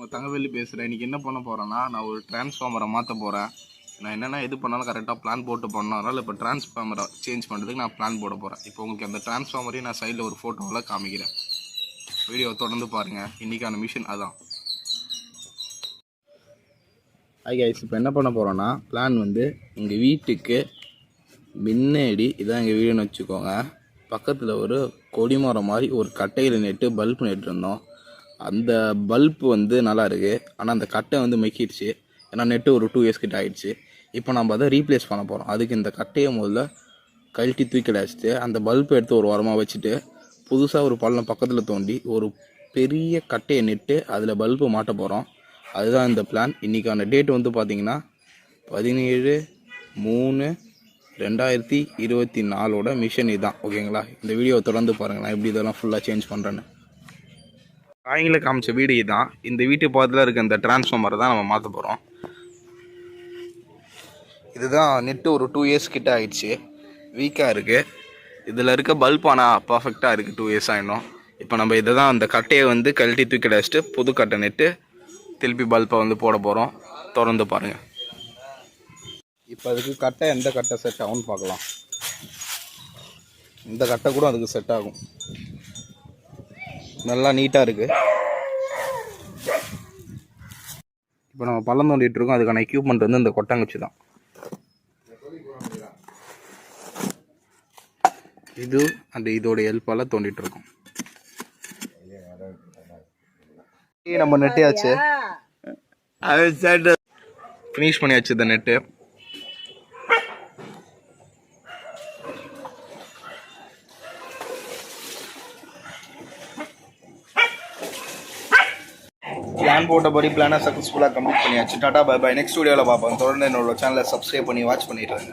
உங்கள் தங்கவேலி பேசுகிறேன். இன்றைக்கி என்ன பண்ண போகிறேன்னா, நான் ஒரு டிரான்ஸ்ஃபார்மரை மாற்ற போகிறேன். நான் என்னென்னா எது பண்ணாலும் கரெக்டாக பிளான் போட்டு பண்ணணும். அதனால் இப்போ டிரான்ஸ்ஃபார்மரை சேஞ்ச் பண்ணுறதுக்கு நான் பிளான் போட போகிறேன். இப்போ உங்களுக்கு அந்த டிரான்ஸ்ஃபார்மரையும் நான் சைடில் ஒரு ஃபோட்டோவில் காமிக்கிறேன். வீடியோ தொடர்ந்து பாருங்கள். இன்றைக்கான மிஷன் அதான். ஹாய் கைஸ், இப்போ என்ன பண்ண போகிறோன்னா, பிளான் வந்து எங்கள் வீட்டுக்கு முன்னாடி இதான் எங்கள் வீடுன்னு வச்சுக்கோங்க. பக்கத்தில் ஒரு கொடிமரம் மாதிரி ஒரு கட்டையில் நெட்டு பல்ப் நெட்டிருந்தோம். அந்த பல்ப் வந்து நல்லா இருக்குது, ஆனால் அந்த கட்டை வந்து மெக்கிடுச்சு. ஏன்னா நெட்டு ஒரு 2 இயர்ஸ் கிட்ட ஆகிடுச்சு. இப்போ நம்ம அதை ரீப்ளேஸ் பண்ண போகிறோம். அதுக்கு இந்த கட்டையை முதல்ல கழட்டி தூக்கி அடிச்சுட்டு அந்த பல்பை எடுத்து ஒரு வாரமாக வச்சுட்டு புதுசாக ஒரு பள்ளம் பக்கத்தில் தோண்டி ஒரு பெரிய கட்டையை நெட்டு அதில் பல்பு மாட்ட போகிறோம். அதுதான் இந்த பிளான். இன்றைக்கான டேட் வந்து பார்த்திங்கன்னா 17/3/2024 மிஷன் இதுதான். ஓகேங்களா? இந்த வீடியோ தொடர்ந்து பாருங்கள், நான் எப்படி இதெல்லாம் ஃபுல்லாக சேஞ்ச் பண்ணுறேன்னு. காய்களை காமிச்ச வீடு இதுதான். இந்த வீட்டு பக்கத்தில் இருக்க இந்த டிரான்ஸ்ஃபார்மரை தான் நம்ம மாற்ற போகிறோம். இதுதான் நெட்டு ஒரு 2 இயர்ஸ் கிட்ட ஆகிடுச்சு, வீக்காக இருக்குது. இதில் இருக்க பல்ப் ஆனால் பர்ஃபெக்டாக இருக்குது, 2 இயர்ஸ் ஆகிடும். இப்போ நம்ம இதை தான் அந்த கட்டையை வந்து கழட்டி தூக்கி அடிச்சுட்டு புது கட்டை நெட்டு திருப்பி பல்பை வந்து போட போகிறோம். தொடர்ந்து பாருங்கள். இப்போ அதுக்கு கட்டை எந்த கட்டை செட் ஆகும்னு பார்க்கலாம். இந்த கட்டை கூட அதுக்கு செட் ஆகும். நல்லா நீட்டாக இருக்குது. இப்போ நம்ம பள்ளம் தோண்டிகிட்டு இருக்கோம். அதுக்கான எக்யூப்மெண்ட் வந்து இந்த கொட்டாங்குச்சி தான். இது அந்த இதோட ஹெல்ப்பால் தோண்டிகிட்டு இருக்கோம். நம்ம நெட்டியாச்சு, ஃபினிஷ் பண்ணியாச்சு இந்த நெட்டு. பிளான் போட்டபடி பிளானை சக்ஸஸ்ஃபுல்லாக கம்ப்ளீட் பண்ணியாச்சு. Tata bye by. நெக்ஸ்ட் வீடியோவில் பார்ப்போம். தொடர்ந்து என்னோட சேனலை சப்ஸ்கிரைப் பண்ணி வாட்ச் பண்ணிட்டு இருங்க.